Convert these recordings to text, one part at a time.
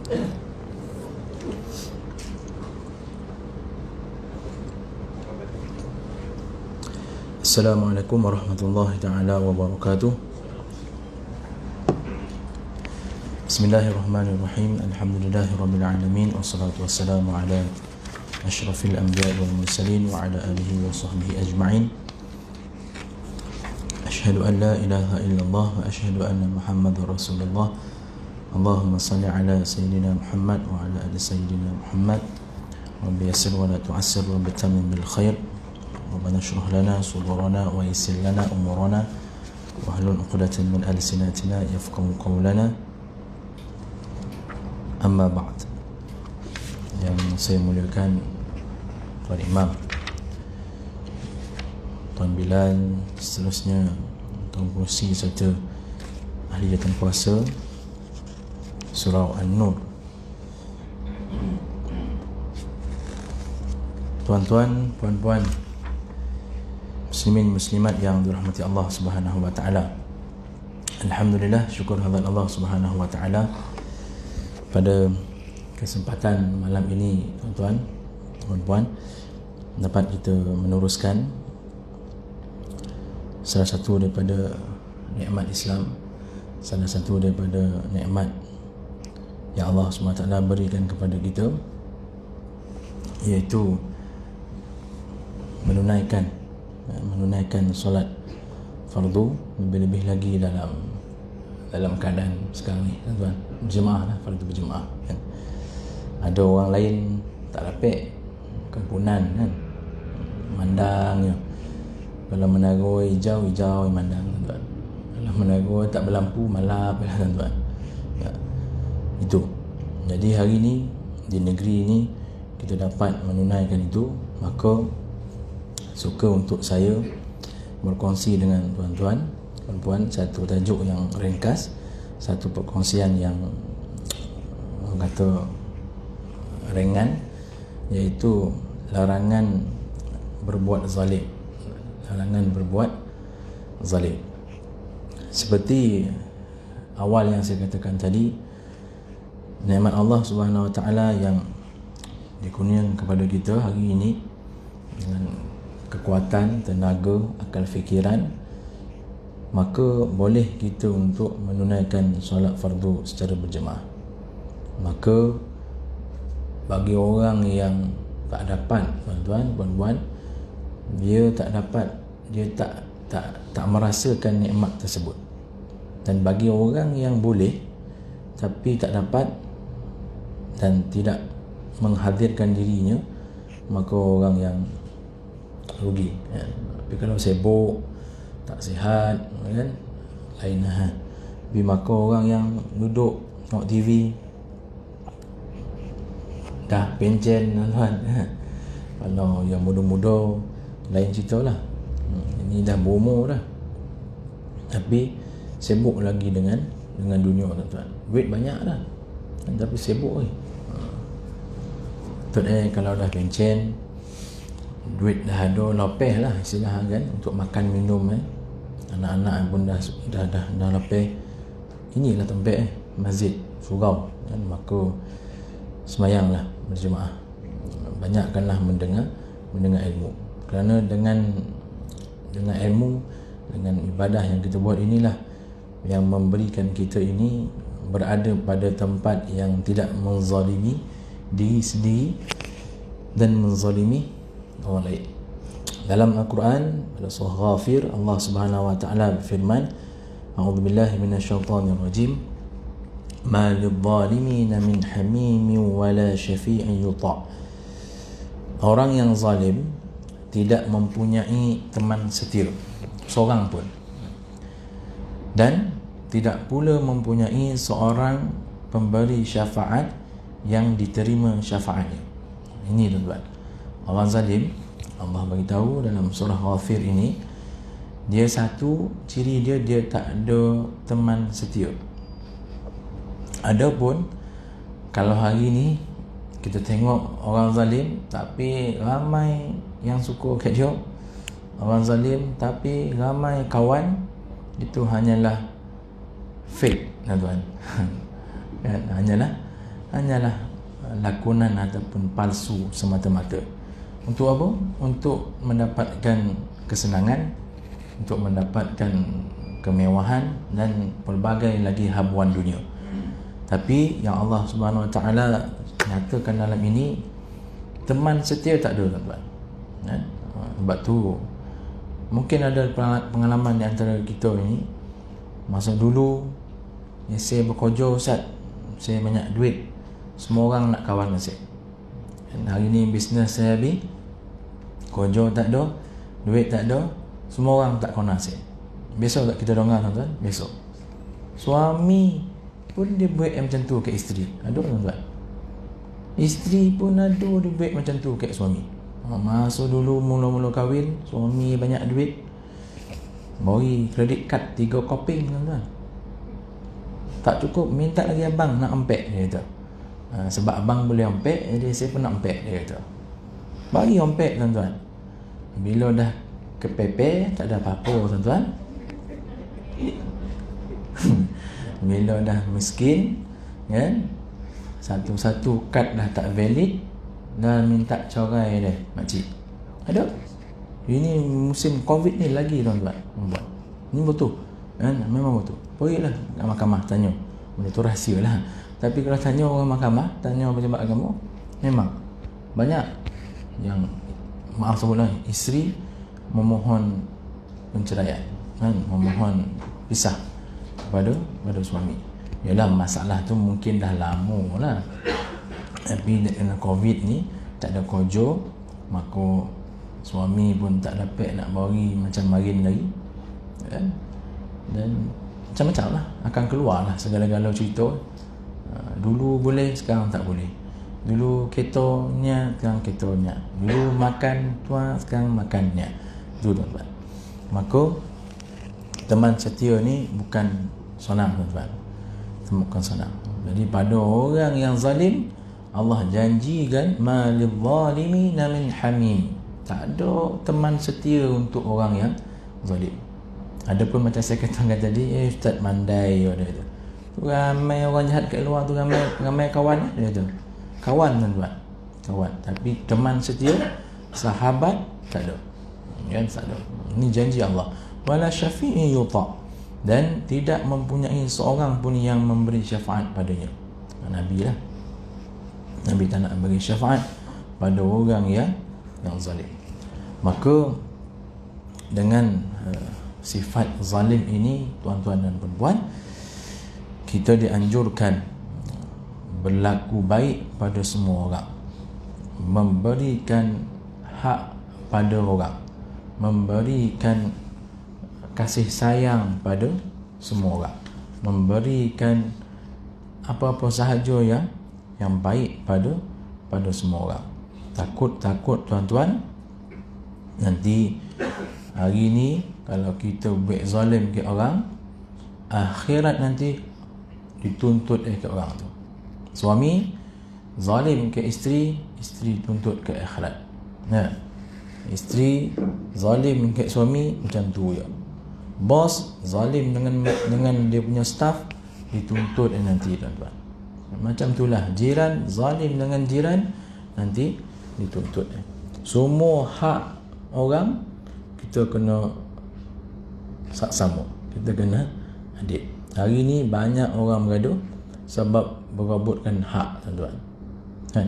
Assalamualaikum warahmatullahi ta'ala wabarakatuh. Bismillahirrahmanirrahim. Alhamdulillahi rabbil alamin. Wassalatu wassalamu ala ashrafil anbiya wal mursalin wa ala alihi wa sahbihi ajma'in. Ashhadu an la ilaha illallah wa ashhadu anna Muhammadar Rasulullah. Allahumma salli ala sayyidina Muhammad wa ala ali sayyidina Muhammad. Rabbi yassir wa la tu'assir wa bitamim bil khair. Rabbana shrah lana sudurana wa yassir lana umurana wahlul 'uqdatan min alsinatina yafqahu qawlana. Amma ba'd. Yang saya muliakan Tuan Imam, Tuan Bilal, seterusnya Tuan Kursi serta ahli jawatan kuasa Surau An-Nur, tuan-tuan, puan-puan, muslimin muslimat yang dirahmati Allah Subhanahu wa taala. Alhamdulillah, syukur kepada Allah Subhanahu wa taala pada kesempatan malam ini, tuan-tuan, puan-puan, dapat kita meneruskan salah satu daripada nikmat Islam, salah satu daripada nikmat yang Allah SWT berikan kepada kita, iaitu menunaikan solat fardu, lebih-lebih lagi dalam keadaan sekarang ni, tuan-tuan, berjemaah lah, fardu berjemaah kan. Ada orang lain tak dapat kempunan kan, mandangnya. Kalau menara hijau mandang, tuan-tuan. Kalau menara tak berlampu, malap lah, tuan-tuan ya. Itu. Jadi hari ni di negeri ini kita dapat menunaikan itu, maka suka untuk saya berkongsi dengan tuan-tuan, puan-puan, satu tajuk yang ringkas, satu perkongsian yang kata ringan, iaitu larangan berbuat zalim. Larangan berbuat zalim. Seperti awal yang saya katakan tadi, nikmat Allah Subhanahu wa taala yang dikurniakan kepada kita hari ini dengan kekuatan, tenaga, akal fikiran, maka boleh kita untuk menunaikan solat fardu secara berjemaah. Maka bagi orang yang tak dapat, tuan-tuan, puan-puan, dia tak dapat, dia tak merasakan nikmat tersebut. Dan bagi orang yang boleh tapi tak dapat dan tidak menghadirkan dirinya, maka orang yang rugi ya. Tapi kalau sibuk, tak sihat kan, lain lah. Tapi maka orang yang duduk tengok TV dah pencen, tuan-tuan. Kalau yang muda-muda lain cerita lah, ini dah berumur dah tapi sibuk lagi dengan dunia, tuan-tuan. Duit banyak dah tapi sibuk kalau dah pencen, duit dah ada, lapeh lah istilah kan, untuk makan minum anak-anak pun dah lapeh. Inilah tempat masjid, surau kan, maka semayanglah berjemaah, banyakkanlah mendengar ilmu, kerana dengan ilmu, dengan ibadah yang kita buat inilah yang memberikan kita ini berada pada tempat yang tidak menzalimi diri sendiri dan menzalimi orang lain. Dalam Al-Quran pada surah Ghafir, Allah Subhanahu wa taala berfirman, a'udzubillahi minasyaitonir rajim, ma lidh-dhalimin min hamimin wala syafi'in yuta'. Orang yang zalim tidak mempunyai teman setia seorang pun, dan tidak pula mempunyai seorang pemberi syafaat yang diterima syafaatnya. Ini, tuan-tuan, orang zalim, Allah beritahu dalam surah Ghafir ini, dia satu ciri dia tak ada teman setia. Adapun kalau hari ni kita tengok orang zalim tapi ramai yang suka kat dia, orang zalim tapi ramai kawan, itu hanyalah fake, tuan-tuan. Kan, hanyalah hanyalah lakonan ataupun palsu semata-mata. Untuk apa? Untuk mendapatkan kesenangan, untuk mendapatkan kemewahan dan pelbagai lagi habuan dunia. Tapi yang Allah Subhanahu Wa Taala nyatakan dalam ini, teman setia tak ada, tuan-tuan. Sebab tu mungkin ada pengalaman di antara kita ini, masa dulu saya bekerja, Ustaz, saya banyak duit, semua orang nak kawan dengan saya. Dan hari ni bisnes saya habis, kerja tak ada, duit tak ada, semua orang tak kenal saya. Besok tak kita dengar, tuan-tuan? Besok suami pun dia buat macam tu ke isteri. Ada, tuan-tuan? Isteri pun ada dia buat macam tu ke suami. Masa dulu mula-mula kahwin, suami banyak duit, bagi kredit kad 3 koping, tuan-tuan. Tak cukup, minta lagi abang nak empek, dia kata. Sebab abang boleh empek, jadi saya pun nak empek, dia kata. Bagi empek, tuan-tuan. Bila dah kepepek, tak ada apa-apa, tuan-tuan. Bila dah miskin, kan, satu-satu kad dah tak valid, dah minta cerai dia, makcik. Ada. Ini musim Covid ni lagi, tuan-tuan. Ini betul, kan? Memang betul. Pergilah kat mahkamah tanya. Benda tu rahsia lah. Tapi kalau tanya orang mahkamah, tanya pejabat agama, memang banyak yang, maaf sebutlah, isteri memohon penceraian, kan? Memohon pisah kepada suami. Yalah, masalah tu mungkin dah lama lah, tapi dengan Covid ni tak ada kerja, maka suami pun tak dapat nak bagi macam marin lagi, kan? Dan macam-macam lah akan keluar lah segala-gala cerita. Dulu boleh, sekarang tak boleh. Dulu ketonya, sekarang ketonya. Dulu makan tuan, sekarang makannya. Itu, tuan-tuan. Maka teman setia ni bukan senang, tuan-tuan. Bukan senang. Jadi pada orang yang zalim, Allah janjikan ma lidh-dhalimina min hamim. Tak ada teman setia untuk orang yang zalim. Adapun macam saya katakan tadi, Ustaz mandai, dia kata. Tu ramai orang jahat kat luar tu, ramai kawan, dia kata. Kawan, tuan-tuan. Kawan. Tapi teman setia, sahabat, tak ada. Kan, tak ada. Ini janji Allah. Wala syafi'i yuta'. Dan tidak mempunyai seorang pun yang memberi syafaat padanya. Nabi lah. Nabi tak nak beri syafaat pada orang yang zalim. Maka dengan sifat zalim ini, tuan-tuan dan puan-puan, kita dianjurkan berlaku baik pada semua orang, memberikan hak pada orang, memberikan kasih sayang pada semua orang, memberikan apa-apa sahaja yang baik pada semua orang. Takut tuan-tuan, nanti hari ni kalau kita buat zalim ke orang, akhirat nanti dituntut ke orang tu. Suami zalim ke isteri, isteri tuntut ke akhirat. Isteri zalim ke suami, macam tu ya. Bos zalim dengan dia punya staff, dituntut nanti, tuan-tuan. Macam itulah jiran zalim dengan jiran, nanti dituntut. Semua hak orang kita kena sama, kita kena adil. Hari ni banyak orang bergaduh sebab berebutkan hak, tuan-tuan. Kan?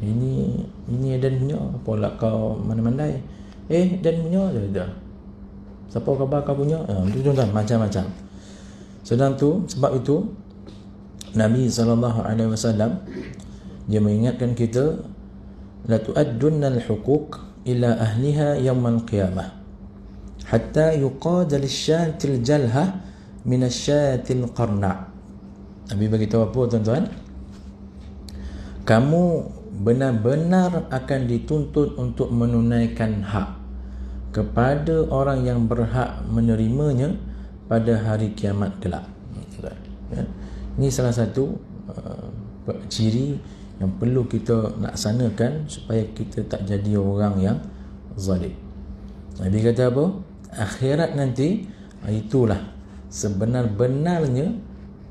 Ini dan punya, apalah kau mana-mandai. Dan punya dah. Siapa khabar kau punya? Itu, tuan-tuan, macam-macam. Sebab itu Nabi SAW dia mengingatkan kita, la tu'addunna al-huquq ila ahliha yawmal qiyamah hatta yuqada lish-shatil jalha min asy-syatil qarna. Nabi beritahu apa, tuan-tuan? Kamu benar-benar akan dituntut untuk menunaikan hak kepada orang yang berhak menerimanya pada hari kiamat kelak. Ini salah satu ciri yang perlu kita laksanakan supaya kita tak jadi orang yang zalim. Nabi kata apa? Akhirat nanti, itulah sebenar-benarnya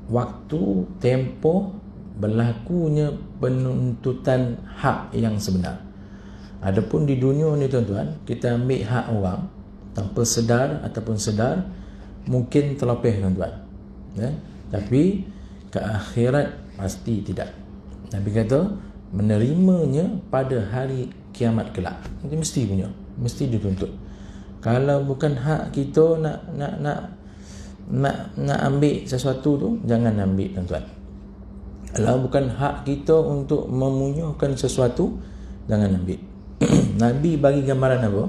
waktu, tempoh berlakunya penuntutan hak yang sebenar. Adapun di dunia ni tuan-tuan, kita ambil hak orang tanpa sedar ataupun sedar, mungkin terlepih tuan-tuan, ya? Tapi ke akhirat pasti tidak. Nabi kata menerimanya pada hari kiamat kelak. Itu mesti punya, mesti dituntut. Kalau bukan hak kita nak ambil sesuatu tu, jangan ambil tuan-tuan. Kalau bukan hak kita untuk memunyahkan sesuatu, jangan ambil. Nabi bagi gambaran apa?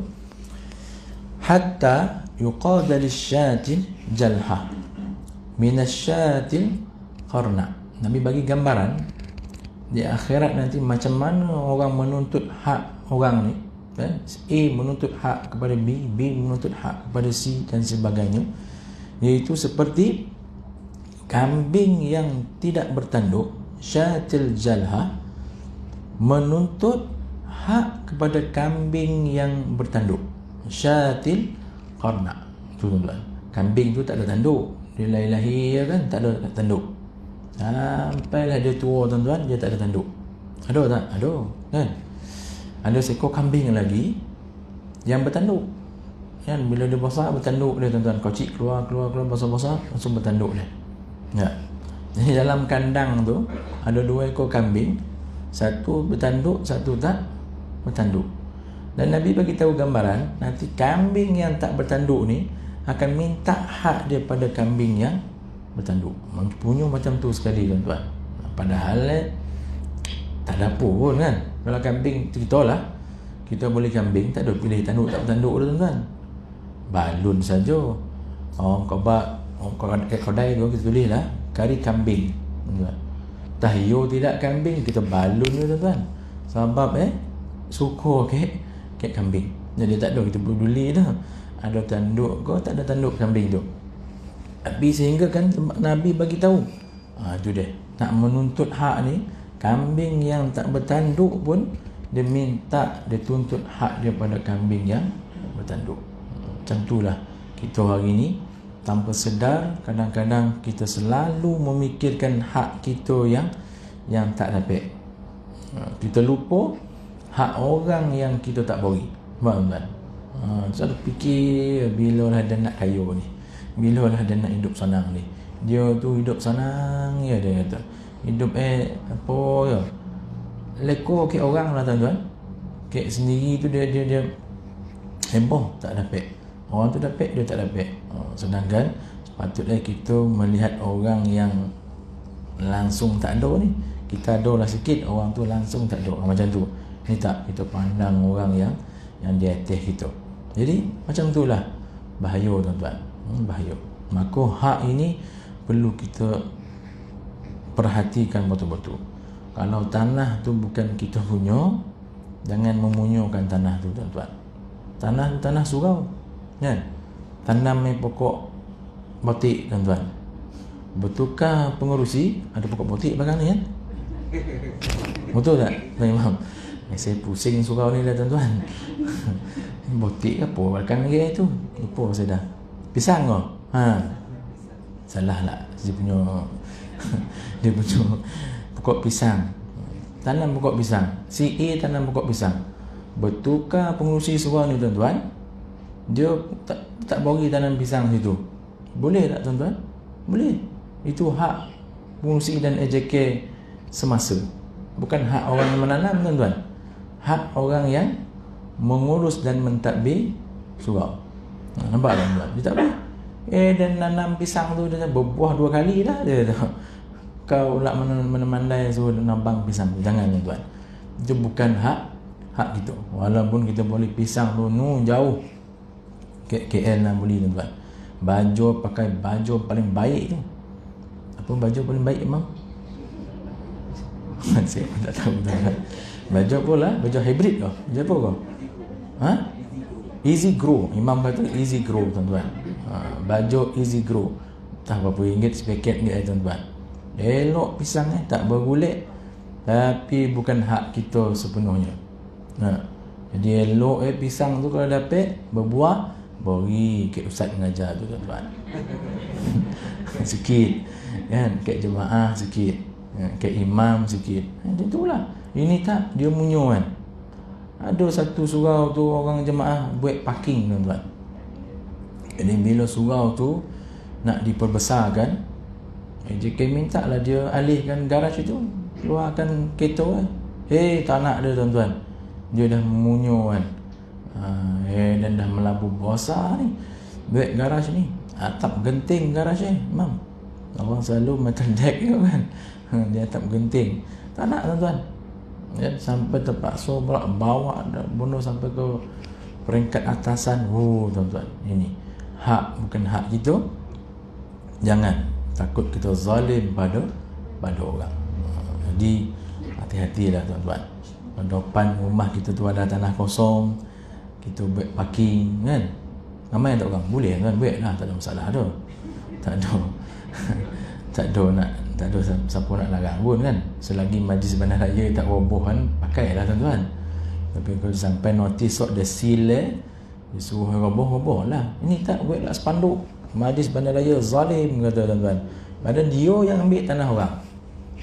Hatta yuqada lisyatil jalha minasyatil qarna. Nabi bagi gambaran di akhirat nanti macam mana orang menuntut hak orang ni, kan? A menuntut hak kepada B, B menuntut hak kepada C dan sebagainya, iaitu seperti kambing yang tidak bertanduk, syatil jalha, menuntut hak kepada kambing yang bertanduk, syatil qarna. Tuan-tuan, kambing tu tak ada tanduk, dia lahir kan tak ada tanduk, sampailah dia tua tuan-tuan, dia tak ada tanduk. Ada tak? Ada kan? Ada seekor kambing lagi yang bertanduk kan, bila dia besar bertanduk dia tuan-tuan, kocik keluar besar-besar langsung bertanduk dia, ya. Jadi dalam kandang tu ada 2 ekor kambing, satu bertanduk, satu tak bertanduk. Dan Nabi bagi tahu gambaran nanti kambing yang tak bertanduk ni akan minta hak dia pada kambing yang bertanduk. Punya macam tu sekali tuan-tuan. Padahal tak ada apa pun kan. Kalau kambing kita lah, kita boleh kambing tak ada pilih tanduk tak bertanduk tuan-tuan. Balun saja. Orang kedai tu kita tulis lah kari kambing. Tahiyur tidak kambing, kita balun je tuan-tuan. Sebab suka kek kambing. Jadi tak ada kita peduli dah ada tanduk ke tak ada tanduk kambing tu. Tapi sehingga kan Nabi bagi tahu, tu dia nak menuntut hak ni, kambing yang tak bertanduk pun dia minta, dia tuntut hak dia pada kambing yang bertanduk. Macam itulah kita hari ni tanpa sedar, kadang-kadang kita selalu memikirkan hak kita yang tak dapat. Kita lupa hak orang yang kita tak beri. Faham tak? Selalu fikir bila lah dia nak kaya ni, bila lah dia nak hidup senang ni. Dia tu hidup senang ya, dia kata hidup apa ya, lekor ke orang lah tuan-tuan. Ke sendiri tu dia heboh tak dapat, orang tu dapat dia tak dapat. Sedangkan sepatutnya kita melihat orang yang langsung tak ada ni, kita ada lah sikit, orang tu langsung tak ada, macam tu. Ni tak, kita pandang orang yang di atas kita. Jadi macam itulah bahaya tuan-tuan, bahaya. Maka hak ini perlu kita perhatikan betul-betul. Kalau tanah tu bukan kita punya, jangan memunyakan tanah tu tuan-tuan. Tanah surau kan, tanam pokok botik tuan-tuan. Betulkah pengerusi ada pokok botik belakang ni kan? Betul tak Tuan Imam? Saya pusing surau ni dah tuan-tuan. Botik apa belakang dia tu? Lupa saya dah. Pisang ke? Salah lah dia punya dia punya pokok pisang. Tanam pokok pisang. Si A tanam pokok pisang. Betulkah pengurusi surau ni tuan-tuan, dia tak bagi tanam pisang situ? Boleh tak tuan-tuan? Boleh. Itu hak pengurusi dan AJK semasa. Bukan hak orang yang menanam tuan-tuan, hak orang yang mengurus dan mentadbir surau. Nampak tuan-tuan? Dia tak boleh. Dan nanam pisang tu dia berbuah 2 kali dah dia tu. Kau nak mana-mandai suruh nabang pisang, jangan tuan-tuan. Itu bukan hak kita. Walaupun kita boleh pisang tu jauh KL lah boleh tuan-tuan. Baju, pakai baju paling baik tu. Apa baju paling baik Imam? Saya pun tak tahu tuan-tuan. Baju apa lah? Baju hybrid kau? Baju apa kau? Easy Grow. Imam kata Easy Grow tuan-tuan. Baju Easy Grow. Tak berapa ringgit sepaket ni tuan-tuan. Elok pisang tak bergulit, tapi bukan hak kita sepenuhnya. Jadi elok pisang tu kalau dapat berbuah, beri ke ustaz mengajar tu tuan-tuan. Sikit kan, ke jemaah sikit. ke imam sikit. Macam itulah. Ini tak, dia munyo kan. Ada satu surau tu orang jemaah buat parking tuan-tuan. Jadi bila surau tu nak diperbesarkan, JK minta lah dia alihkan garaj itu, keluarkan kereta kan. Tak nak dia tuan-tuan. Dia dah munyo kan. Dan dah melabur besar ni buat garaj ni. Atap genting garaj ni, mam. Orang selalu metal deck tu kan. Dia atap genting. Tak nak tuan-tuan. Ya, sampai terpaksa bawa bunuh sampai ke peringkat atasan. Tuan-tuan, ini hak bukan hak kita. Jangan takut kita zalim pada orang. Jadi hati-hatilah tuan-tuan. Depan rumah kita tu ada tanah kosong, kita buat parking kan. Ramai tak orang boleh kan, buat lah, tak ada masalah tu. Tak ada siapa nak larang pun kan. Selagi majlis bandar raya tak roboh kan, pakailah tuan-tuan. Tapi kalau sampai notis sok dia seal dia suruh roboh lah. Ini tak buatlah spanduk majlis bandar raya zalim kata tuan-tuan. Padahal dia yang ambil tanah orang.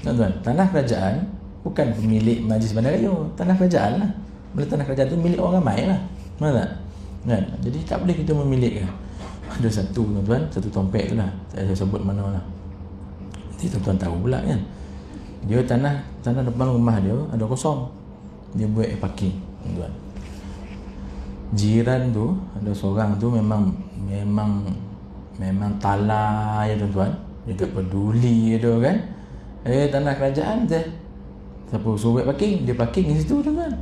Tuan-tuan, tanah kerajaan bukan pemilik majlis bandar raya, tanah kerajaan lah. Bila tanah kerajaan tu milik orang ramai lah. Betul tak? Kan? Jadi tak boleh kita memiliki. Ada satu tuan-tuan, satu tompek tu lah, saya sebut mana lah. Nanti tuan-tuan tahu pula kan. Dia tanah depan rumah dia ada kosong. Dia buat parking tuan-tuan. Jiran tu ada seorang tu memang talai ya tuan-tuan. Dia tak peduli dia kan. Tanah kerajaan tu. Siapa suruh buat parking, dia parking di situ tuan-tuan.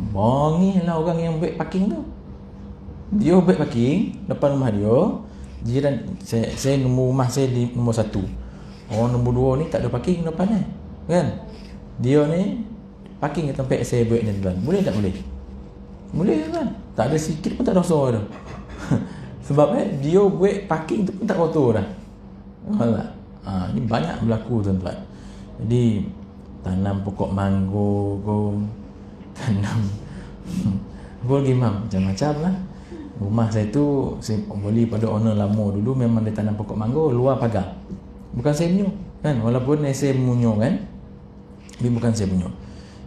Bongi lah orang yang buat parking tu. Dia buat parking depan rumah dia. Jiran saya nombor rumah saya di nombor 1. Orang nombor 2 ni tak ada parking depan ni. Kan? Dia ni parking kat tempat saya buat ni tuan. Boleh tak boleh? Boleh kan? Tak ada sikit pun tak dosa dah. Sebab dia buat parking tu pun tak kotor dah. Faham tak? Ni banyak berlaku tuan-tuan. Jadi tanam pokok manggo tanam boleh macam-macam lah. Rumah saya tu saya beli pada owner lama dulu, memang dia tanam pokok manggo luar pagar. Bukan saya punya kan, walaupun saya punya kan, tapi bukan saya punya.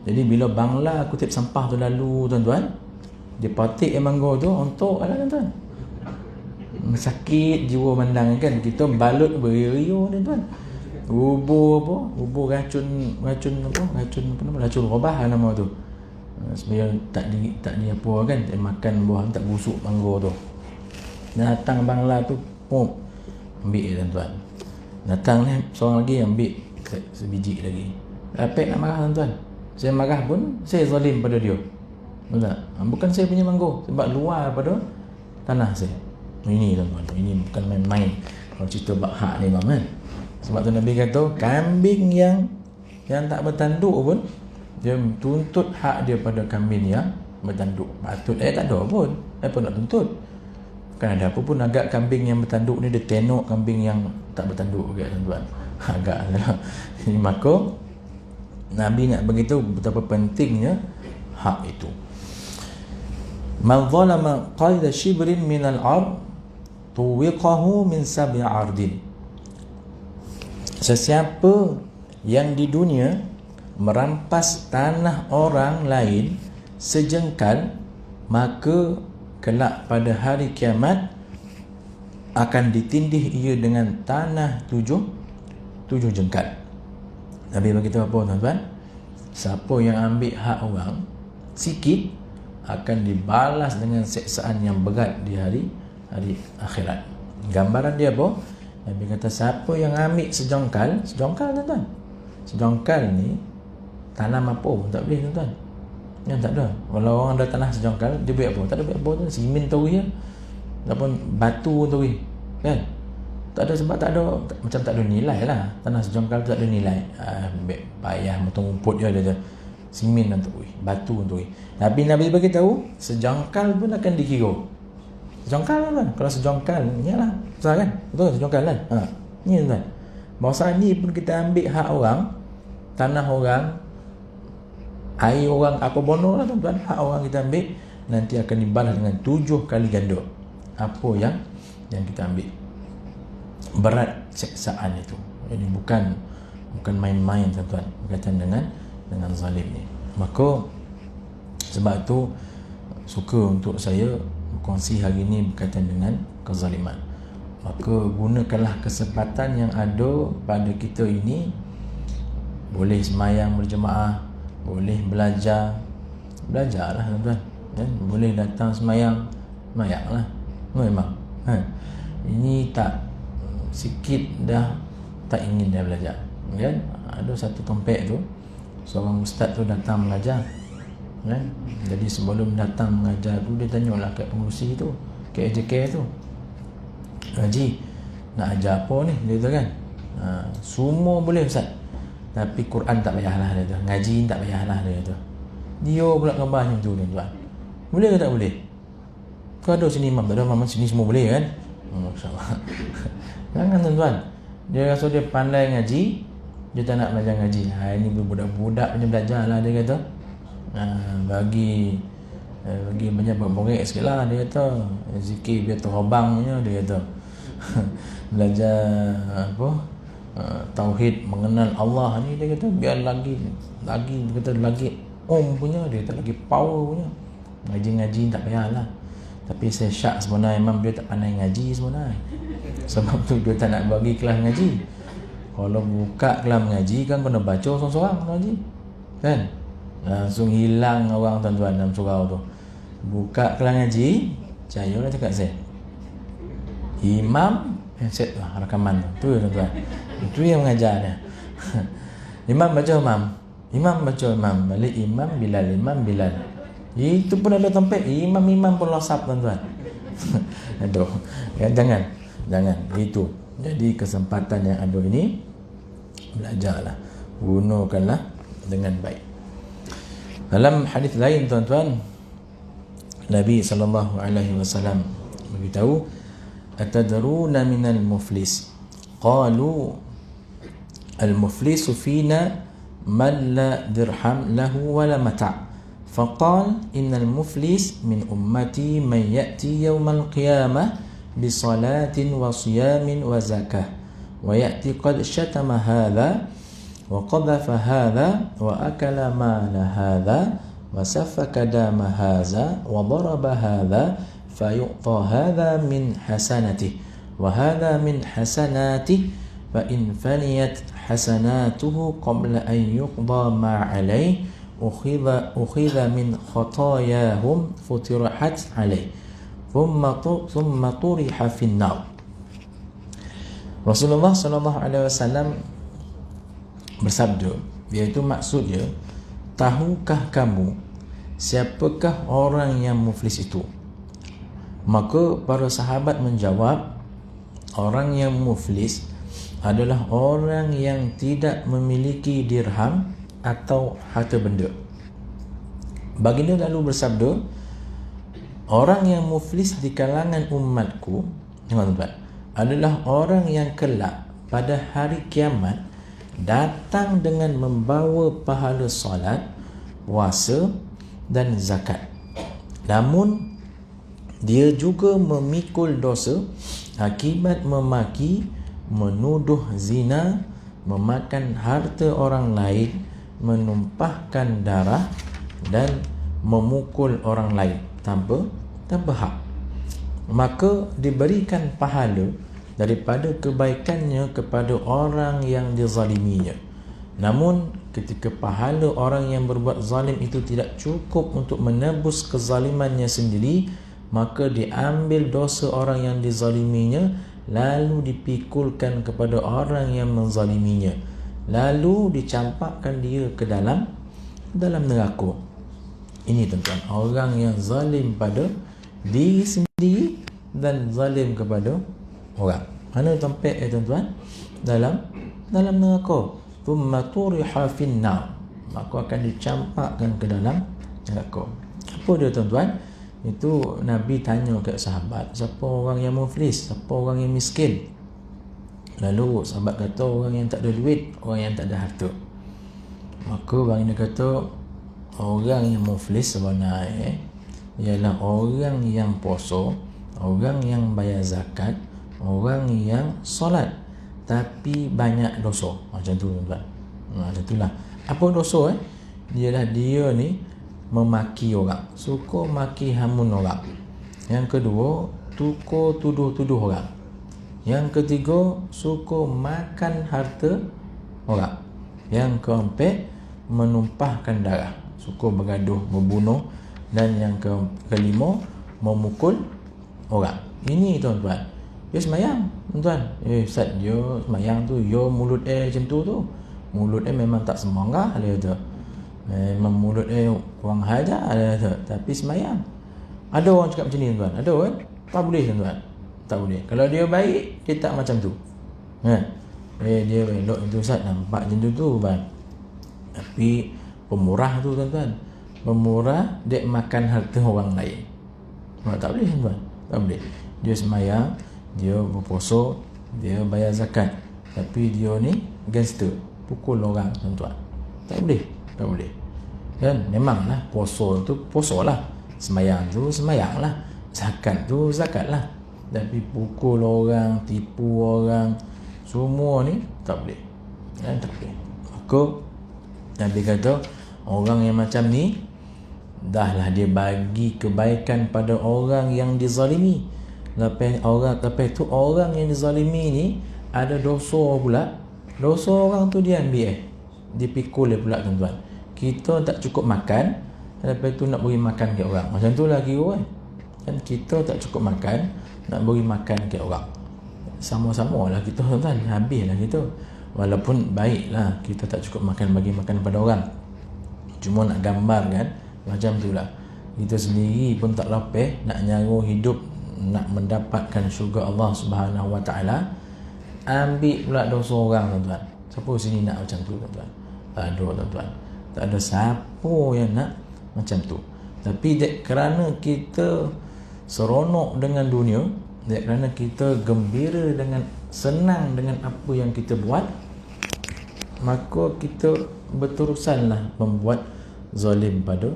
Jadi bila bangla kutip sampah tu lalu tuan-tuan, dia patik manggo tu untuk lah tuan-tuan. Sakit jiwa mandang kan, kita balut berio tuan-tuan. Ubur racun robah nama tu. Supaya tak di apa kan, dia makan buah tak busuk mangga tu. Datang bangla tu pop ambil tuan-tuan. Datang ni seorang lagi ambil sebiji lagi. Apek nak marah tuan-tuan. Saya marah pun saya zalim pada dia. Betul tak? Bukan saya punya mangga, sebab luar pada tanah saya. Ini tuan-tuan, ini bukan main-main kalau cerita bab hak ni kan. Sebab tu Nabi kata kambing yang tak bertanduk pun dia tuntut hak dia pada kambing yang bertanduk. Patut tak ada pun. Apa nak tuntut? Kan ada apa pun agak kambing yang bertanduk ni dia tenok kambing yang tak bertanduk agak tuan-tuan. Agak lah. Maka Nabi nak beritahu betapa pentingnya hak itu. Man zalama qaida shibrin min al-ard tuwiqahu min sab'i ardin. Sesiapa yang di dunia merampas tanah orang lain sejengkal, maka kelak pada hari kiamat akan ditindih ia dengan tanah tujuh jengkal. Nabi beritahu apa tuan-tuan? Siapa yang ambil hak orang sikit akan dibalas dengan siksaan yang berat di hari akhirat. Gambaran dia apa? Nabi kata siapa yang ambil sejengkal tuan-tuan. Sejengkal ni tanam apa pun tak boleh tuan-tuan. Yang tak ada. Kalau orang ada tanah sejengkal, dia buat apa? Tak ada buat apa tu. Simen tu ya. Ataupun batu tu kan. Tak ada, sebab tak ada, macam tak ada nilai lah. Tanah sejengkal tu tak ada nilai. Payah potong rumput je ada. Simen tu batu tu. Tapi Nabi beritahu sejengkal pun akan dikira. Sejengkal kan? Kalau sejengkal ni lah. Betul kan? Betul kan sejengkal kan? Ni tuan. Masa ni pun kita ambil hak orang, tanah orang, air orang, apa bono lah tuan-tuan, hak orang kita ambil, nanti akan dibalas dengan 7 kali ganda apa yang kita ambil. Berat siksaan itu. Jadi bukan bukan main-main tuan-tuan berkaitan dengan zalim ni. Maka sebab tu suka untuk saya berkongsi hari ni berkaitan dengan kezaliman. Maka gunakanlah kesempatan yang ada pada kita ini. Boleh semayang berjemaah, boleh belajarlah tuan-tuan, kan? Boleh datang semayang, semayanglah memang. Ini tak sikit dah tak ingin dia belajar, kan? Ada satu tempat tu, seorang ustaz tu datang mengajar, kan? Jadi sebelum datang mengajar tu, dia tanyalah kat pengurusi tu, kat AJK tu, Haji, nak ajar apa ni? Dia kata kan, semua boleh ustaz, tapi Quran tak payahlah, dia kata. Ngaji tak payahlah, dia kata. Dia pula gambar macam tu tuan-tuan. Boleh ke tak boleh? Kau ada sini imam, tak ada imam sini semua boleh kan? Masya-Allah. Jangan tuan-tuan. Dia rasa dia pandai ngaji, dia tak nak belajar ngaji. Ini budak-budak punya belajar lah, dia kata. Bagi banyak borek sikit lah, dia kata. Zikir biar terobangnya, dia kata. Belajar tauhid, mengenal Allah ni, dia kata biar lagi dia kata lagi punya, dia kata lagi power punya. Ngaji tak payahlah. Tapi saya syak sebenarnya memang dia tak pandai ngaji sebenarnya. Sebab tu dia tak nak bagi kelas ngaji. Kalau buka kelas ngaji kan kena baca seorang-seorang ngaji, kan? Langsung hilang orang tuan-tuan dalam surau tu. Buka kelas ngaji, cayalah cakap saya. Imam set lah rakaman tu tuan-tuan. Itu yang mengajar dia. Imam baca imam baca imam, balik imam Bilal. Itu pun ada tempat imam pun losap tuan-tuan. Aduh, ya, jangan itu. Jadi kesempatan yang ada ini, belajarlah, gunakanlah dengan baik. Dalam hadis lain tuan-tuan, Nabi SAW beritahu, atadruna minal muflis? Qalu al-muflisu fina man la dirham lahu wala mata'. فقال إن المفلس من أمتي من يأتي يوم القيامة بصلاة وصيام وزكاة ويأتي قد شتم هذا وقذف هذا وأكل مال هذا وسفك دم هذا وضرب هذا فيعطى هذا من حسنته وهذا من حسناته فإن فنيت حسناته قبل أن يقضى ما عليه أخذ من خطاياهم فترحت عليه ثم طرح في النار. Rasulullah SAW bersabda, iaitu maksudnya, tahukah kamu siapakah orang yang muflis itu? Maka para sahabat menjawab, orang yang muflis adalah orang yang tidak memiliki dirham atau harta benda. Baginda lalu bersabda, orang yang muflis di kalangan umatku, tuan-tuan, adalah orang yang kelak pada hari kiamat datang dengan membawa pahala solat, puasa dan zakat. Namun dia juga memikul dosa akibat memaki, menuduh zina, memakan harta orang lain, menumpahkan darah dan memukul orang lain tanpa hak. Maka diberikan pahala daripada kebaikannya kepada orang yang dizaliminya. Namun ketika pahala orang yang berbuat zalim itu tidak cukup untuk menebus kezalimannya sendiri, maka diambil dosa orang yang dizaliminya lalu dipikulkan kepada orang yang menzaliminya, lalu dicampakkan dia ke dalam neraka. Ini tuan-tuan, orang yang zalim pada diri sendiri dan zalim kepada orang. Mana tempat tuan-tuan? Dalam neraka. Thumma turiha finnar, maka akan dicampakkan ke dalam neraka. Apa dia tuan-tuan? Itu Nabi tanya kat sahabat, siapa orang yang muflis, siapa orang yang miskin? Lalu sahabat kata, orang yang tak ada duit, orang yang tak ada harta. Maka baginda kata, orang yang muflis sebenarnya ialah orang yang puasa, orang yang bayar zakat, orang yang solat, tapi banyak dosa. Macam tu tuan-tuan. Macam itulah. Apa dosa Ialah dia ni memaki orang, suka maki hamun orang. Yang kedua, tuduh orang. Yang ketiga, suka makan harta orang. Yang keempat, menumpahkan darah, suka bergaduh, membunuh. Dan yang kelima, memukul orang. Ini tuan-tuan. Dia semayang tuan-tuan. Ustaz, dia semayang tu, dia mulut macam tu. Mulut memang tak semangat dia tu. Memang mulut kurang hajar dia tu. Tapi semayang. Ada orang cakap macam ni tuan-tuan. Ada kan? Tak boleh tuan-tuan. Tak boleh. Kalau dia baik, dia tak macam tu. Dia elok tu Ustaz, nampak macam tu kan. Tapi pemurah tu tuan-tuan. Pemurah, dia makan harta orang lain. Tak boleh tuan-tuan. Tak boleh. Dia semayang, dia berpuasa, dia bayar zakat. Tapi dia ni gangster, pukul orang tuan-tuan. Tak boleh. Tak boleh. Kan? Memanglah puasa tu puasalah. Semayang tu semayang lah. Zakat tu zakat lah. Tapi pukul orang, tipu orang, semua ni tak boleh. Tak boleh. Maka Nabi kata, orang yang macam ni, dahlah dia bagi kebaikan pada orang yang dizalimi. Lepas tu orang yang dizalimi ni ada dosa pula. Dosa orang tu dia ambil dipikul pula tuan-tuan. Kita tak cukup makan, lepas tu nak beri makan ke orang. Macam tu lah kira kan. Kita tak cukup makan, nak beri makan ke orang. Sama-sama lah kita tuan-tuan, habislah kita. Walaupun baiklah kita tak cukup makan, bagi makan pada orang. Cuma nak gambar kan, macam tu lah. Kita sendiri pun tak lapis, nak nyaru hidup, nak mendapatkan syurga Allah Subhanahu Wa Taala, ambil pula dosa orang tuan-tuan. Siapa sini nak macam tu tuan-tuan? Tak ada tuan-tuan. Tak ada siapa yang nak macam tu. Tapi kerana kita seronok dengan dunia, kerana kita gembira dengan, senang dengan apa yang kita buat, maka kita berterusanlah membuat zalim pada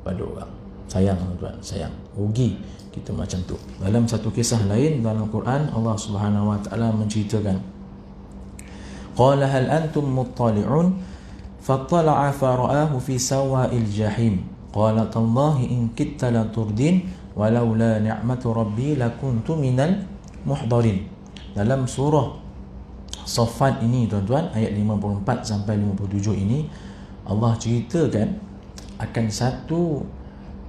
orang. Sayang tuan-tuan, sayang. Rugi kita macam tu. Dalam satu kisah lain dalam Quran, Allah Subhanahu Wa Taala menceritakan, qala hal antum muttali'un fattala'a fara'ahu fi sawa'il jahim qala tallahi in kitta la turdin walaula ni'matu rabbi lakuntu minal muhdarin. Dalam surah Saffat ini tuan-tuan, ayat 54 sampai 57 ini, Allah ceritakan akan satu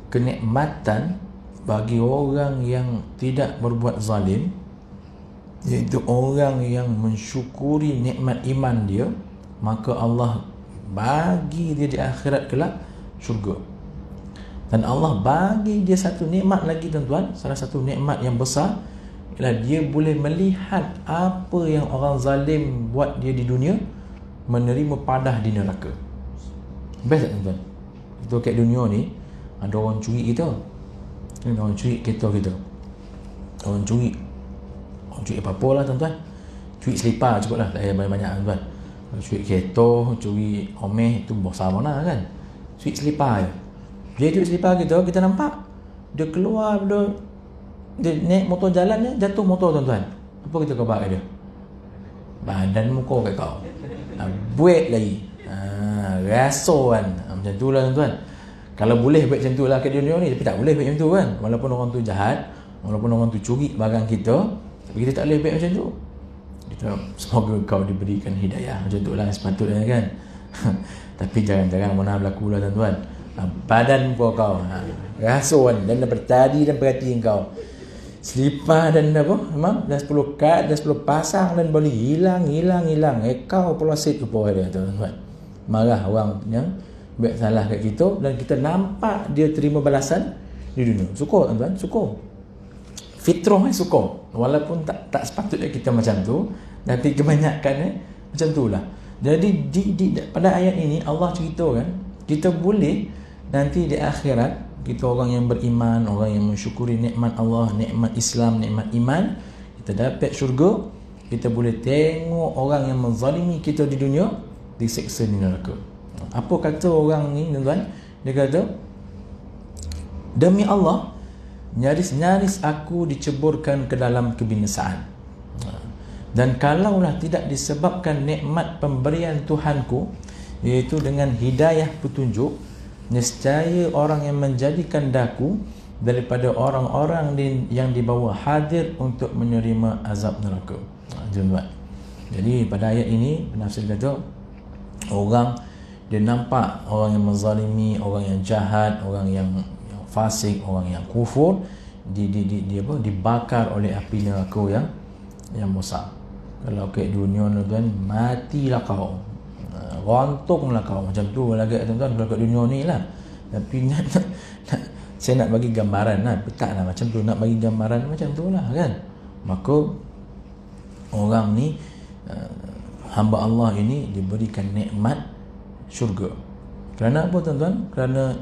kenikmatan bagi orang yang tidak berbuat zalim, iaitu orang yang mensyukuri nikmat iman dia, maka Allah bagi dia di akhirat kelak syurga. Dan Allah bagi dia satu nikmat lagi tuan-tuan, salah satu nikmat yang besar ialah dia boleh melihat apa yang orang zalim buat dia di dunia, menerima padah di neraka. Best tak tuan-tuan? Kita kat dunia ni ada orang curi kita, orang curi kereta kita, orang curi apa-apa lah tuan-tuan. Curi selipar cukup lah, tak payah banyak-banyak tuan-tuan. Curi kereta, curi omeh, tu besar mana kan. Curi selipar je. Dia curi selipar kita nampak dia keluar, dia naik motor jalan je, jatuh motor tuan-tuan. Apa kita khabar kat dia? Badan muka kat kau, buat lagi, rasa kan. Macam tu lah tuan-tuan. Kalau boleh buat macam tu lah kat dunia ni, tapi tak boleh buat macam tu kan. Walaupun orang tu jahat, walaupun orang tu curi barang kita, tapi kita tak boleh buat macam tu. Kita semoga kau diberikan hidayah, macam tu lah sepatutnya kan. Tapi jangan-jangan mana berlaku lah tuan-tuan. Badan muka kau, rasa kan, dan bertadi dan perhatian kau, selipar dan apa, memang dah 10 kad, dah 10 pasang dan boleh hilang. Kau pelosit ke bawah dia tuan-tuan. Marah orang yang buat salah kat kita, dan kita nampak dia terima balasan di dunia. Syukur tuan-tuan, syukur. Fitrah syukur. Walaupun tak sepatutnya kita macam tu, tapi kebanyakan macam tu lah. Jadi pada ayat ini Allah cerita kan, kita boleh nanti di akhirat, kita orang yang beriman, orang yang mensyukuri nikmat Allah, nikmat Islam, nikmat iman, kita dapat syurga. Kita boleh tengok orang yang menzalimi kita di dunia diseksa di neraka. Apa kata orang ni tuan-tuan? Dia kata, demi Allah, nyaris-nyaris aku diceburkan ke dalam kebinasaan. Dan kalaulah tidak disebabkan nikmat pemberian Tuhanku, iaitu dengan hidayah petunjuk, nescaya orang yang menjadikan daku daripada orang-orang yang dibawa hadir untuk menerima azab neraka. Tuan-tuan. Jadi pada ayat ini penafsir kata orang dia nampak orang yang menzalimi, orang yang jahat, orang yang fasik, orang yang kufur dibakar oleh api neraka yang besar. Kalau kat dunia tuan, matilah kau, rontonglah kau, macam tu lagi tuan-tuan kalau kat dunia ni lah. Tapi saya nak bagi gambaran lah, taklah macam tu, nak bagi gambaran macam tu lah kan. Maka orang ni hamba Allah ini diberikan nikmat syurga. Kerana apa tuan-tuan? Kerana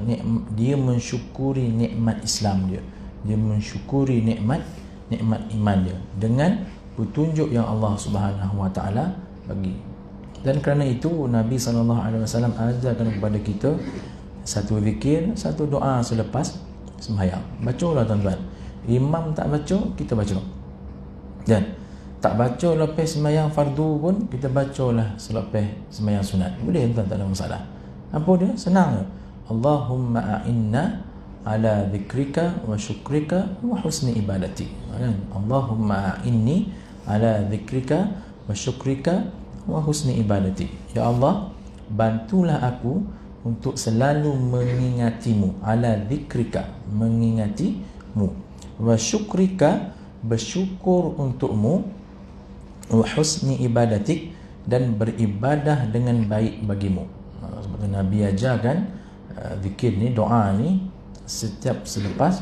dia mensyukuri nikmat Islam dia. Dia mensyukuri nikmat iman dia dengan petunjuk yang Allah Subhanahu Wa Taala bagi. Dan kerana itu Nabi SAW ajarkan kepada kita satu zikir, satu doa selepas sembahyang. Bacalah tuan-tuan. Imam tak baca, kita baca. Dan tak baca lepas sembahyang fardu pun kita bacalah selepas sembahyang sunat. Boleh tuan, tak ada masalah. Apa dia? Senang. Allahumma a'inna ala dzikrika wa syukrika wa husni ibadati. Kan? Allahumma a'inni ala dzikrika wa syukrika wa husni ibadati. Ya Allah, bantulah aku untuk selalu mengingatimu, ala dzikrika, mengingatimu, wa syukrika, bersyukur untukmu, wa husni ibadatik, dan beribadah dengan baik bagimu. Seperti Nabi ajarkan zikir ni, doa ni setiap selepas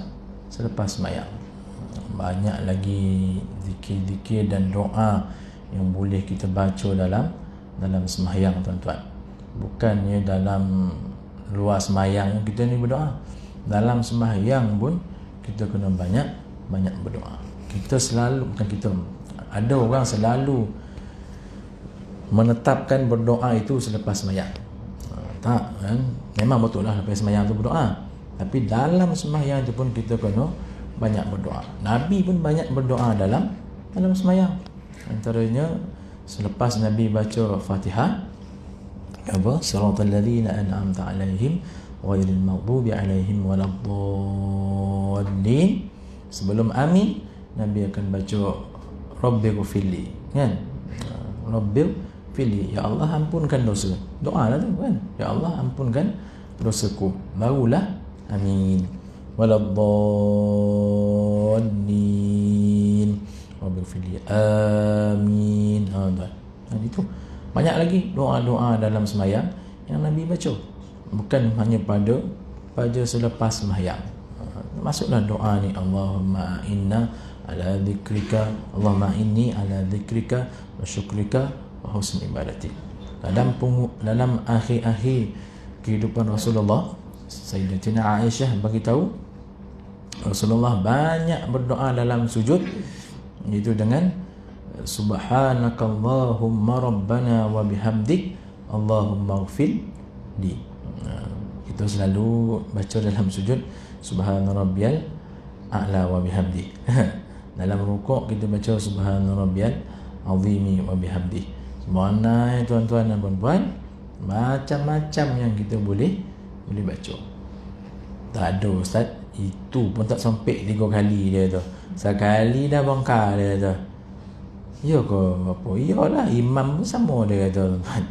sembahyang. Banyak lagi zikir-zikir dan doa yang boleh kita baca dalam sembahyang tuan-tuan. Bukannya dalam luar sembahyang kita ni berdoa, dalam sembahyang pun kita kena banyak berdoa. Kita selalu, bukan kita, ada orang selalu menetapkan berdoa itu selepas sembahyang. Tak kan? Memang betul lah lepas sembahyang tu berdoa, tapi dalam sembahyang tu pun kita kena banyak berdoa. Nabi pun banyak berdoa dalam sembahyang. Antaranya selepas Nabi baca Fatihah, apa? Siratal ladzina an'amta 'alaihim ghairil maghdubi 'alaihim waladdallin. Sebelum amin, Nabi akan baca Rabbighfirli, kan? Rabbighfirli, ya Allah ampunkan dosa. Doa lah tu kan. Ya Allah ampunkan dosaku. Barulah amin. Waladdallin. Rabbighfirli. Amin. Itu banyak lagi doa-doa dalam sembahyang yang Nabi baca. Bukan hanya pada selepas sembahyang. Masuklah doa ni, Allahumma inna ala dzikrika, Allahumma inni ala dzikrika wa syukrika wa husni ibadati. Dalam akhir-akhir kehidupan Rasulullah, Sayyidatina Aisyah bagi tahu Rasulullah banyak berdoa dalam sujud, iaitu dengan Subhanakallahumma rabbana wa bihamdik Allahumma ighfir li. Kita selalu baca dalam sujud Subhana rabbiyal a'la wa bihamdi. Dalam rukuk kita baca Subhana rabbiyal azimi wa bihamdi. Mana tuan-tuan dan puan-puan, macam-macam yang kita boleh baca. Tak ada ustaz, itu pun tak sampai 3 kali dia tu. Sekali dah bongkar dia tu. Ya ke apa? Iyalah, imam pun sama dia kata tuan-tuan.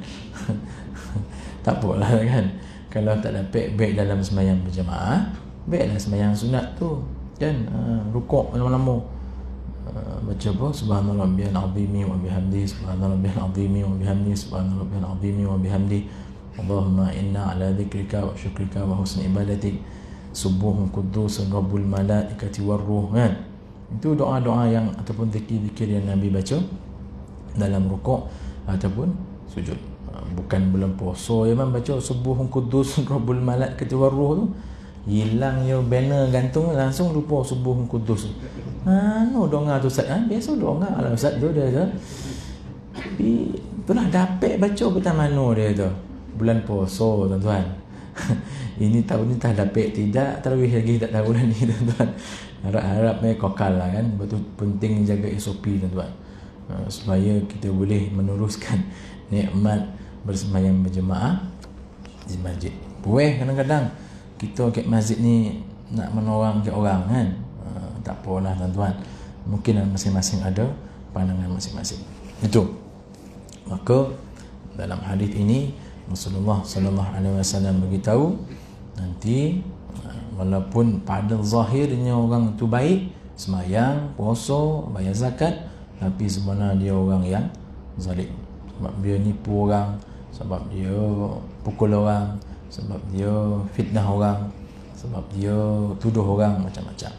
Tak apalah kan. Kalau tak dapat baik dalam sembahyang berjemaah, baiklah sembahyang sunat tu kan. Rukuk lama-lama, baca apa? Subhana rabbiyal azimi wa bihamdi, subhana rabbiyal azimi wa bihamdi, subhana rabbiyal azimi wa bihamdi, Allahumma inna ala dzikrika wa syukrika wa husni ibadatik, subuhun qudusun rabbul malaikati warruh, kan. Itu doa-doa yang ataupun zikir-zikir yang Nabi baca dalam rukuk ataupun sujud. Bukan bulan puasa yang baca subuhun qudusun rabbul malaikati warruh tu, hilang ya banner gantung, langsung lupa subuhun qudus. No doa tu ustaz, biasa doa lah ustaz tu dia tu. Tapi itulah dapat baca betul mana dia tu. Bulan puasa tuan-tuan. Ini tahun ni tak dapat tidak, tarawih lagi tak tahu dah ni tuan-tuan. Harap-harap kokal lah kan. Betul penting jaga SOP tuan-tuan. supaya kita boleh meneruskan nikmat bersembahyang berjemaah di masjid. Boleh kadang-kadang kita ke masjid ni nak menolong ke orang kan, tak apalah tuan-tuan, mungkin masing-masing ada pandangan masing-masing. Itu. Maka dalam hadis ini Rasulullah sallallahu alaihi wasallam beritahu, nanti walaupun pada zahirnya orang itu baik, sembahyang, puasa, bayar zakat, tapi sebenarnya dia orang yang zalim. Sebab dia nipu orang, sebab dia pukul orang, sebab dia fitnah orang, sebab dia tuduh orang macam-macam.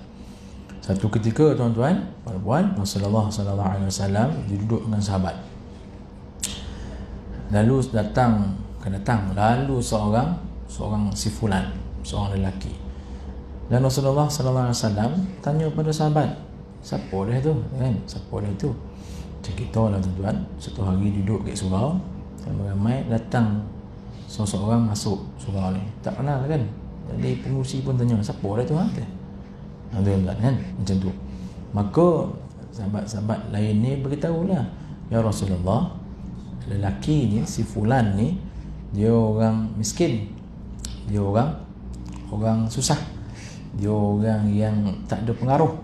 Satu ketika tuan-tuan, puan-puan, Rasulullah sallallahu alaihi wasallam duduk dengan sahabat. Lalu lalu seorang si fulan, seorang lelaki. Dan Rasulullah sallallahu alaihi wasallam tanya pada sahabat, siapa dia tu kan? Siapa dia tu? Ceritalah tuan-tuan, satu hari duduk kat surau, ramai datang seorang masuk surau ni. Tak kenal kan? Jadi pengurusi pun tanya, siapa dia tu? Tuan-tuan kan? Macam tu. Maka sahabat-sahabat lain ni beritahulah, ya Rasulullah, lelaki ni, si fulan ni, dia orang miskin, dia orang susah, dia orang yang tak ada pengaruh,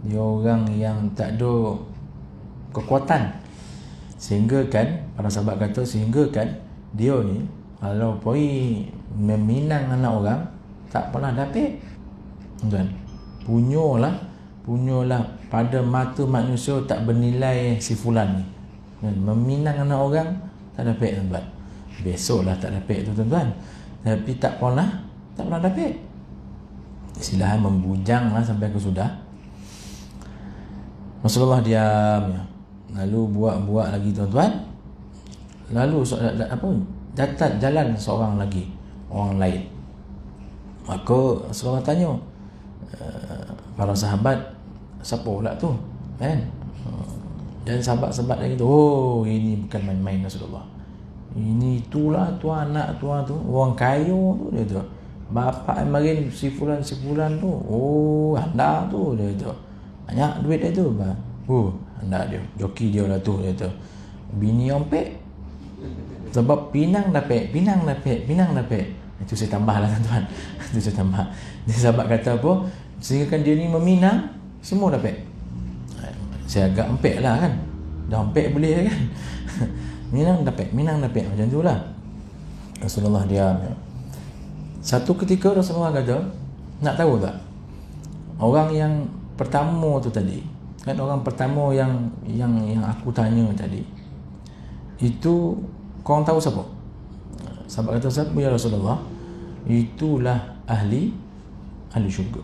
dia orang yang tak ada kekuatan, sehingga kan para sahabat kata, sehingga kan dia ni kalau pergi meminang anak orang tak pernah dapat. Tuan, punyalah pada mata manusia tak bernilai si fulan ni. Meminang anak orang tak dapat tuan-tuan. Besoklah tak dapat tu tuan-tuan. Tapi tak pernah dapat. Silahan membujanglah sampai ke sudah. Rasulullah diam ya. Lalu buat lagi tuan-tuan. Lalu datang jalan seorang lagi, orang lain. Maka Rasulullah tanya para sahabat, siapa pula tu kan? Dan sahabat-sahabat lagi tu, oh ini bukan main-main Rasulullah, ini itulah tuan, anak tuan tu, orang kaya tu dia tu, bapa marin si fulan tu, oh anda tu dia tu, banyak duit dia tu bang, anda dia joki dia lah tu dia tu, bini ompek sebab pinang dapat. Itu saya tambah lah tuan-tuan. Itu saya tambah. Dia sahabat kata apa, sehingga kan dia ni meminang semua dapat. Saya agak empek lah kan, dah empek boleh kan. minang dapat macam tu lah. Rasulullah diam. Satu ketika Rasulullah kata, nak tahu tak, orang yang pertama tu tadi kan, orang pertama yang aku tanya tadi itu, korang tahu siapa? Sahabat kata, siapa ya Rasulullah? Itulah ahli syurga.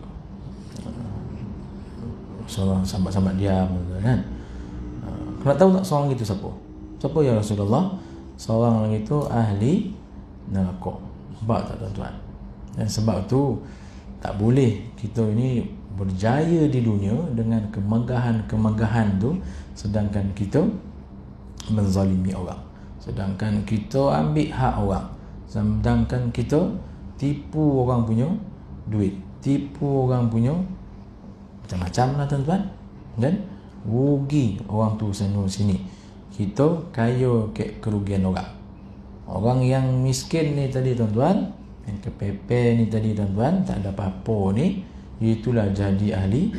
Sahabat-sahabat diam kan. Kalau tahu tak seorang itu siapa? Siapa ya Rasulullah? Seorang itu ahli neraka. Sebab tak tuan-tuan? Dan sebab tu tak boleh kita ini berjaya di dunia dengan kemegahan tu, sedangkan kita menzalimi orang, sedangkan kita ambil hak orang, sedangkan kita tipu orang punya duit, tipu orang punya macam-macam lah tuan-tuan, dan rugi orang tu sana sini. Kita kaya ke kerugian orang. Orang yang miskin ni tadi tuan-tuan, yang kepepek ni tadi tuan-tuan, tak ada apa-apa ni, itulah jadi ahli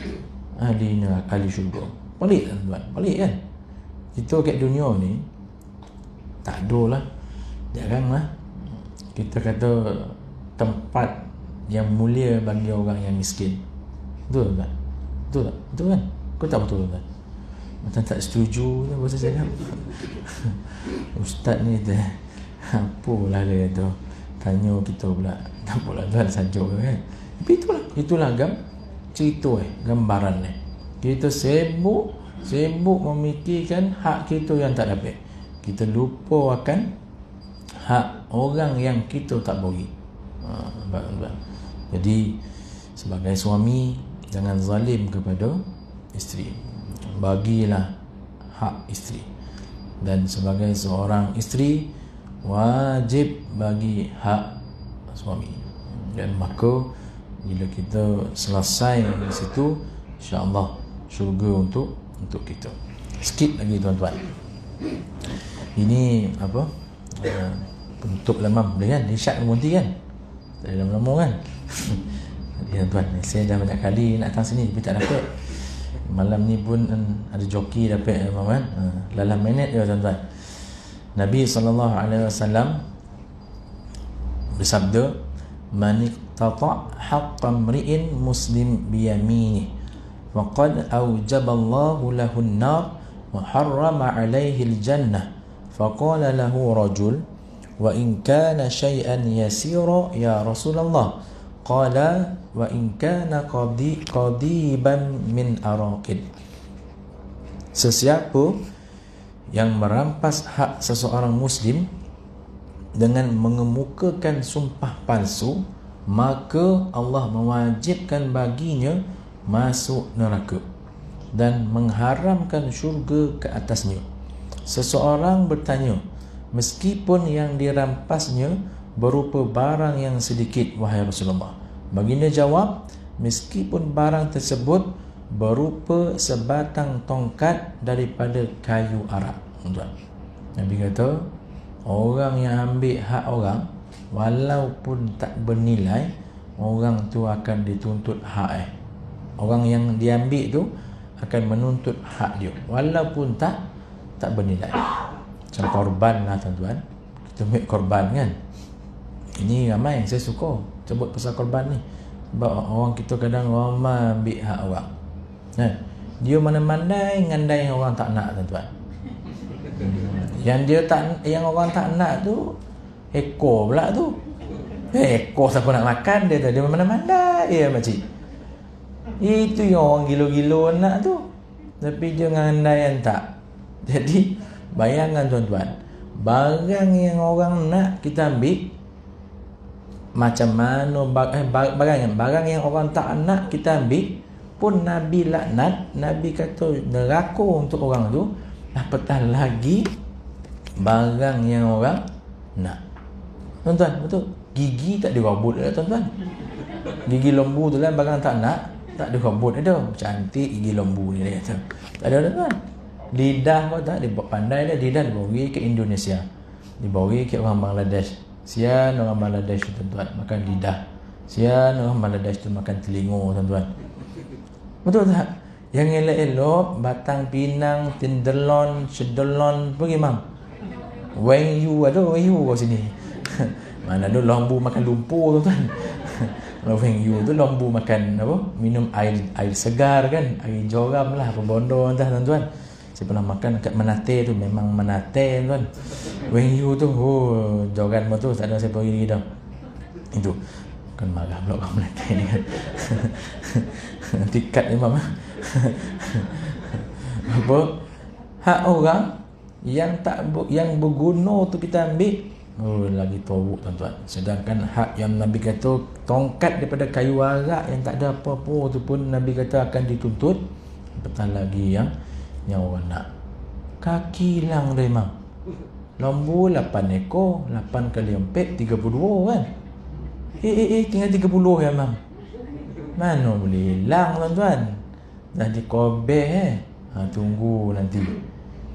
syurga. Pelik tuan-tuan, pelik kan? Kita kat dunia ni tak ada lah, jarang lah kita kata tempat yang mulia bagi orang yang miskin. Betul tak? Betul tak? Betul kan? Kau tak betul kan? Macam tak setuju apa saya cakap. Ustaz ni apalah dia tu, tanya kita pula. Tak apalah tuan, saja kan. Tapi itulah cerita gambaran ni. Kita sibuk memikirkan hak kita yang tak dapat. Kita lupa akan hak orang yang kita tak bagi. Jadi sebagai suami, jangan zalim kepada isteri. Bagilah hak isteri. Dan sebagai seorang isteri, wajib bagi hak suami. Dan maka bila kita selesai di situ, insya-Allah syurga untuk kita. Sikit lagi tuan-tuan. Ini apa? Penutup lemam boleh kan? Isyak berhenti kan? Tak ada lama-lama kan? Jadi tuan-tuan, saya dah banyak kali nak datang sini tapi tak dapat. Malam ni pun ada joki dapat kan? Dalam minit je tuan-tuan. Nabi SAW bersabda, man iqtata haqqa mri'in muslim biyaminih faqad aujaballahu lahu an-nar wa harrama 'alaihi al-jannah. Faqala lahu rajul, wa in kana shay'an yasira ya Rasulullah. Qala wa in kana qadiban min araqid. Sesiapa yang merampas hak seseorang muslim dengan mengemukakan sumpah palsu, maka Allah mewajibkan baginya masuk neraka dan mengharamkan syurga ke atasnya. Seseorang bertanya, meskipun yang dirampasnya berupa barang yang sedikit, wahai Rasulullah. Baginda jawab, meskipun barang tersebut berupa sebatang tongkat daripada kayu arak. Nabi kata, orang yang ambil hak orang, walaupun tak bernilai, orang tu akan dituntut hak. Orang yang diambil tu akan menuntut hak dia, walaupun tak bernilai. Macam korban lah tuan-tuan. Kita ambil korban kan. Ini ramai saya suka sebut pasal korban ni. Sebab orang kita kadang ramai ambil hak orang. Dia mana-mandai ngandai orang tak nak tuan-tuan. Yang orang tak nak tu ekor pula tu. Ekor siapa nak makan dia tu. Dia mana-mandai ya makcik. Itu yang orang gilo-gilo nak tu. Tapi dia ngandai yang tak. Jadi bayangkan tuan-tuan, barang yang orang nak kita ambil, macam mana barang yang orang tak nak kita ambil pun Nabi laknat. Nabi kata neraka untuk orang tu, apatah lagi barang yang orang nak. Tuan-tuan, betul? Gigi tak dirobot dah tuan-tuan. Gigi lembu tu lah barang tak nak, tak dirobot dah. Cantik gigi lembu ni dia kata. Tak ada tuan-tuan. Lidah pun tak, dia buat pandai dah. Lidah dibagi ke Indonesia, dibagi ke orang Bangladesh. Sian orang Bangladesh tu tuan-tuan makan lidah. Sian orang Bangladesh tu makan telinga tuan-tuan. Betul tak? Yang elok-elok Batang Pinang, Tenderloin, Sedelon pergi mam. Wengyu ada Wengyu kat sini. Mana ada lembu makan lumpur tuan-tuan. Kalau Wengyu tu lembu makan apa? Minum air segar kan, air joram lah, apa bondo entah tuan-tuan. Saya pernah makan kat Menate tu, memang Menate tuan. Wengyu tu, joran tu tak ada saya pergi lagi dah. Itu kan marah pula orang Menate ni kan. Nanti cut imam. Apa? Hak orang yang berguna tu kita ambil, lagi teruk tuan-tuan. Sedangkan hak yang Nabi kata tongkat daripada kayu arak yang tak ada apa-apa tu pun Nabi kata akan dituntut. Betul lagi yang orang nak. Kaki hilang dah imam. Lembu 8 ekor, 8 kali 4 32 kan. Tinggal 30 ya imam. Mana boleh hilang tuan-tuan. Dah dikobeh tunggu nanti.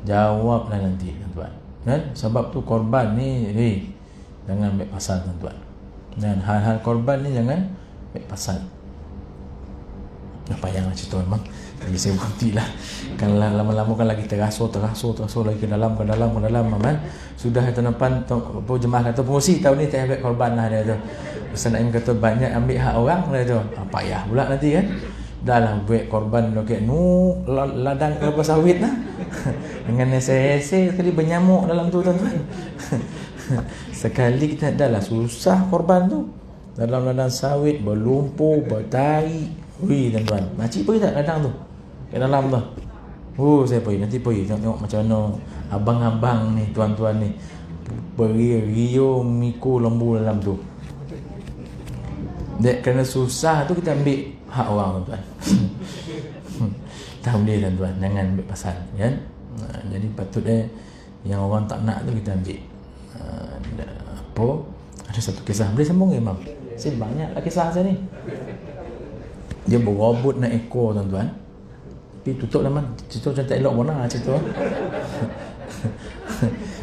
Jawablah nanti tuan-tuan. Kan? Sebab tu korban ni jangan ambil pasal tuan-tuan. Dan hal-hal korban ni jangan ambil pasal. Apa yang cerita memang jadi saya berhenti lah. Kan lama-lama kan lagi terasur lagi ke dalam kan. Sudah tuan-tuan jemaah kata pengurusi tahun ni tak ambil korban lah dia tu. Ustaz Naim kata banyak ambil hak orang dia tu. Apa payah pula nanti kan. Dah lah buat korban lokek ladang kelapa sawit lah. Dengan esai-esai sekali bernyamuk dalam tu tuan-tuan. Sekali kita dah lah susah korban tu. Dalam ladang sawit berlumpur, bertahi. Tuan-tuan, makcik pergi tak ladang tu? Kat dalam tu. Saya pergi, nanti pergi tengok macam mana abang-abang ni, tuan-tuan ni Rio Miko lembu dalam tu. Dek kerana susah tu kita ambil hak orang tuan-tuan. Tak boleh tuan-tuan, jangan ambil pasal kan. Jadi patut yang orang tak nak tu kita ambil. Ada satu kisah boleh sambung ke imam? Saya banyaklah kisah saya ni. Dia berobot nak ekor tuan-tuan. Tapi tutup lah man. Cerita macam tak elok pun lah cerita.